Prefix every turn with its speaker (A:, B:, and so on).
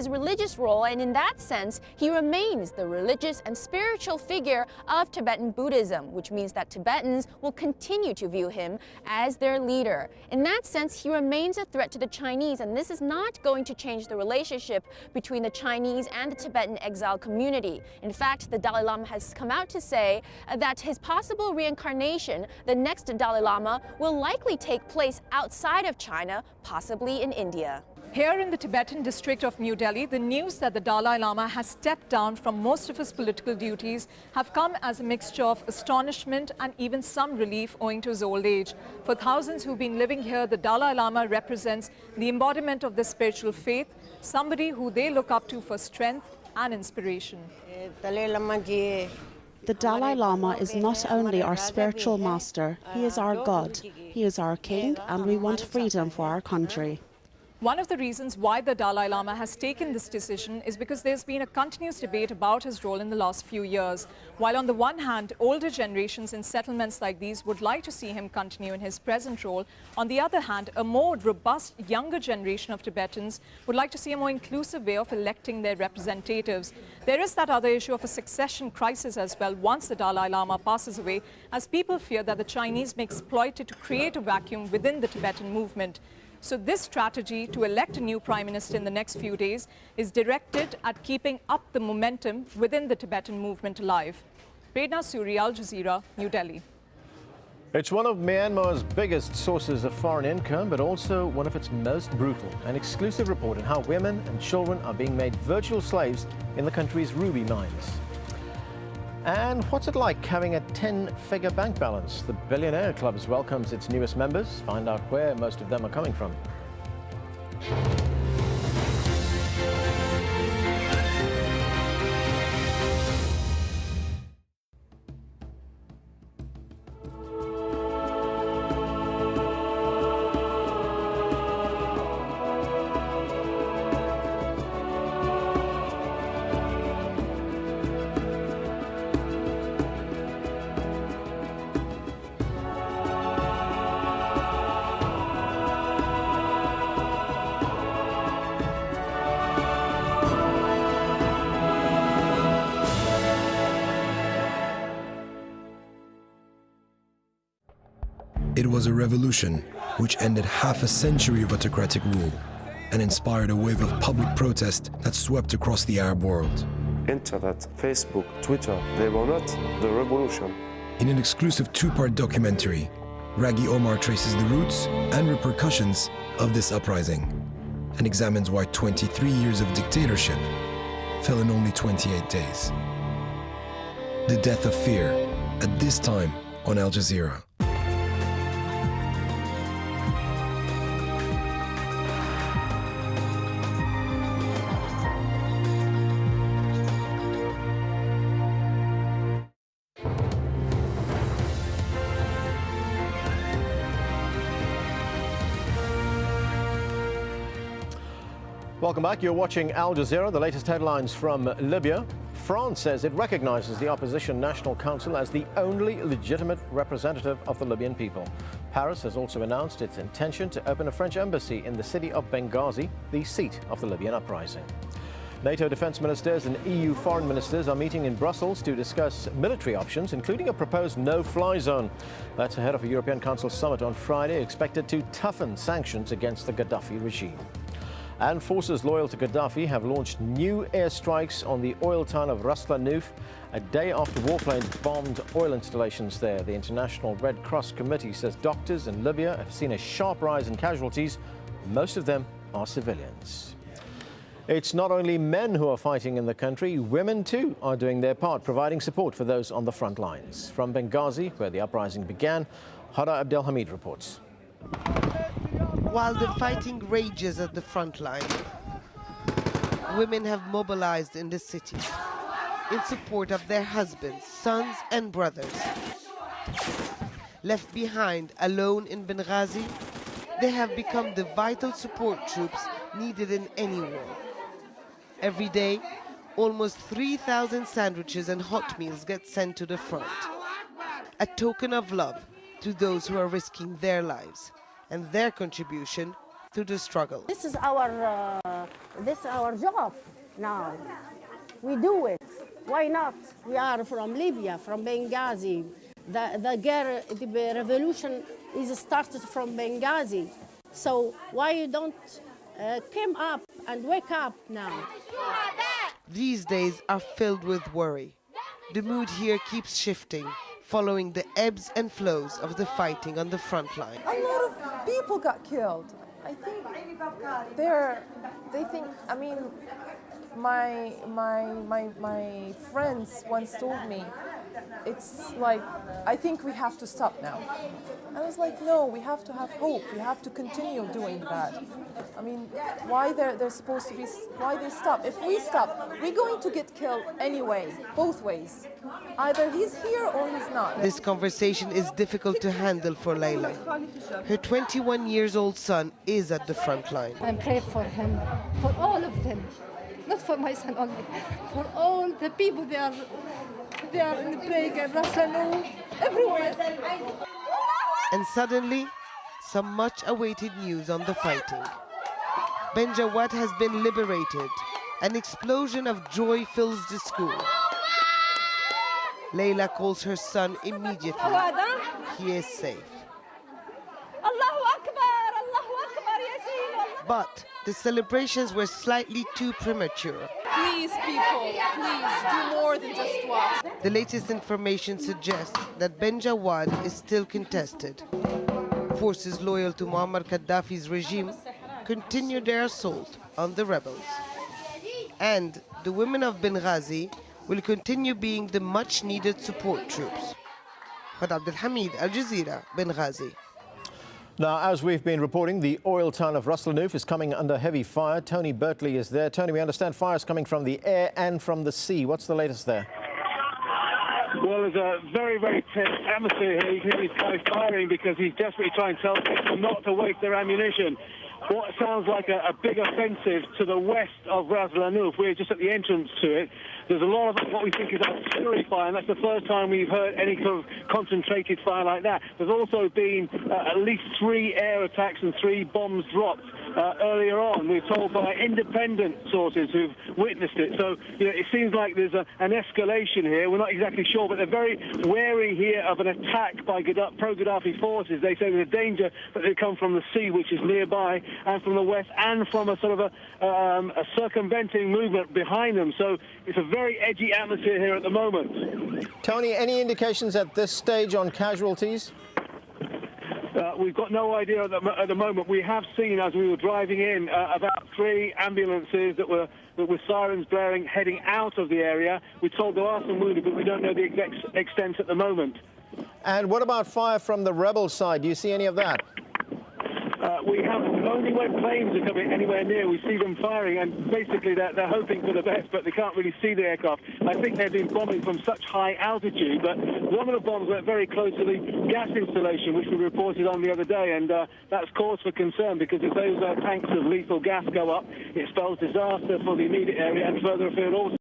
A: his religious role, and in that sense, he remains the religious and spiritual figure of Tibetan Buddhism, which means that Tibetans will continue to view him as their leader. In that sense, he remains a threat to the Chinese, and this is not going to change the relationship between the Chinese and the Tibetan exile community. In fact, the Dalai Lama has come out to say that his possible reincarnation, the next Dalai Lama, will likely take place outside of China, possibly in India.
B: Here in the Tibetan district of New Delhi, the news that the Dalai Lama has stepped down from most of his political duties have come as a mixture of astonishment and even some relief owing to his old age. For thousands who've been living here, the Dalai Lama represents the embodiment of their spiritual faith, somebody who they look up to for strength and inspiration.
C: The Dalai Lama is not only our spiritual master, he is our God, he is our king, and we want freedom for our country.
B: One of the reasons why the Dalai Lama has taken this decision is because there's been a continuous debate about his role in the last few years. While on the one hand, older generations in settlements like these would like to see him continue in his present role, on the other hand, a more robust, younger generation of Tibetans would like to see a more inclusive way of electing their representatives. There is that other issue of a succession crisis as well once the Dalai Lama passes away, as people fear that the Chinese may exploit it to create a vacuum within the Tibetan movement. So this strategy to elect a new prime minister in the next few days is directed at keeping up the momentum within the Tibetan movement alive. Prerna Suri, AlJazeera, New Delhi.
D: It's one of Myanmar's biggest sources of foreign income, but also one of its most brutal. An exclusive report on how women and children are being made virtual slaves in the country's ruby mines. And what's it like having a 10-figure bank balance? The Billionaire Club welcomes its newest members. Find out where most of them are coming from.
E: It was a revolution which ended half a century of autocratic rule and inspired a wave of public protest that swept across the Arab world.
F: Internet, Facebook, Twitter, they were not the revolution.
E: In an exclusive two-part documentary, Raghi Omar traces the roots and repercussions of this uprising and examines why 23 years of dictatorship fell in only 28 days. The Death of Fear, at this time on Al Jazeera.
D: Welcome back. You're watching Al Jazeera. The latest headlines from Libya. France says it recognizes the opposition National Council as the only legitimate representative of the Libyan people. Paris has also announced its intention to open a French embassy in the city of Benghazi, the seat of the Libyan uprising. NATO defense ministers and EU foreign ministers are meeting in Brussels to discuss military options, including a proposed no-fly zone. That's ahead of a European Council summit on Friday, expected to toughen sanctions against the Gaddafi regime. And forces loyal to Gaddafi have launched new airstrikes on the oil town of Ras Lanuf a day after warplanes bombed oil installations there. The International Red Cross Committee says doctors in Libya have seen a sharp rise in casualties. Most of them are civilians. It's not only men who are fighting in the country, women too are doing their part, providing support for those on the front lines. From Benghazi, where the uprising began, Hada Abdelhamid reports.
G: While the fighting rages at the front line, women have mobilized in the city in support of their husbands, sons and brothers. Left behind alone in Benghazi, they have become the vital support troops needed in any war. Every day, almost 3,000 sandwiches and hot meals get sent to the front. A token of love to those who are risking their lives and their contribution through the struggle.
H: This is our job now. We do it. Why not? We are from Libya, from Benghazi. The revolution is started from Benghazi. So why you don't come up and wake up now?
G: These days are filled with worry. The mood here keeps shifting, following the ebbs and flows of the fighting on the front line.
I: A lot of people got killed. I think they think, I mean, my friends once told me, it's like, I think we have to stop now. I was like, no, we have to have hope. We have to continue doing that. I mean, why they're supposed to be, why they stop? If we stop, we're going to get killed anyway, both ways. Either he's here or he's not.
G: This conversation is difficult to handle for Layla. Her 21-year-old son is at the front line.
J: I'm praying for him, for all of them. Not for my son only, for all the people they are in the plague and Ras Lanuf, everywhere.
G: And suddenly, some much-awaited news on the fighting. Ben Jawad has been liberated. An explosion of joy fills the school. Layla calls her son immediately. He is safe. But the celebrations were slightly too premature.
I: Please, people, please, do more than just watch.
G: The latest information suggests that Ben Jawad is still contested. Forces loyal to Muammar Gaddafi's regime continue their assault on the rebels. And the women of Benghazi will continue being the much-needed support troops. Abdul Hamid, AlJazeera, Benghazi.
D: Now, as we've been reporting, the oil town of Ras Lanuf is coming under heavy fire. Tony Bertley is there. Tony, we understand fire is coming from the air and from the sea. What's the latest there?
K: Well, there's a very, very tense atmosphere here. You can hear this guy firing because he's desperately trying to tell people not to waste their ammunition. What sounds like a big offensive to the west of Ras Lanuf. We're just at the entrance to it. There's a lot of what we think is artillery fire, and that's the first time we've heard any sort of concentrated fire like that. There's also been at least 3 air attacks and 3 bombs dropped earlier on. We're told by independent sources who've witnessed it. So, you know, it seems like there's an escalation here. We're not exactly sure, but they're very wary here of an attack by pro-Gaddafi forces. They say there's a danger that they come from the sea, which is nearby, and from the west, and from a sort of a circumventing movement behind them. So it's a very edgy atmosphere here at the moment.
D: Tony, any indications at this stage on casualties?
K: We've got no idea at the moment. We have seen, as we were driving in, about 3 ambulances that were with sirens blaring heading out of the area. We're told there are some wounded, but we don't know the exact extent at the moment.
D: And what about fire from the rebel side? Do you see any of that?
K: We have only when planes are coming anywhere near, we see them firing, and basically they're hoping for the best, but they can't really see the aircraft. I think they've been bombing from such high altitude, but one of the bombs went very close to the gas installation, which we reported on the other day, and that's cause for concern, because if those tanks of lethal gas go up, it spells disaster for the immediate area and further afield also.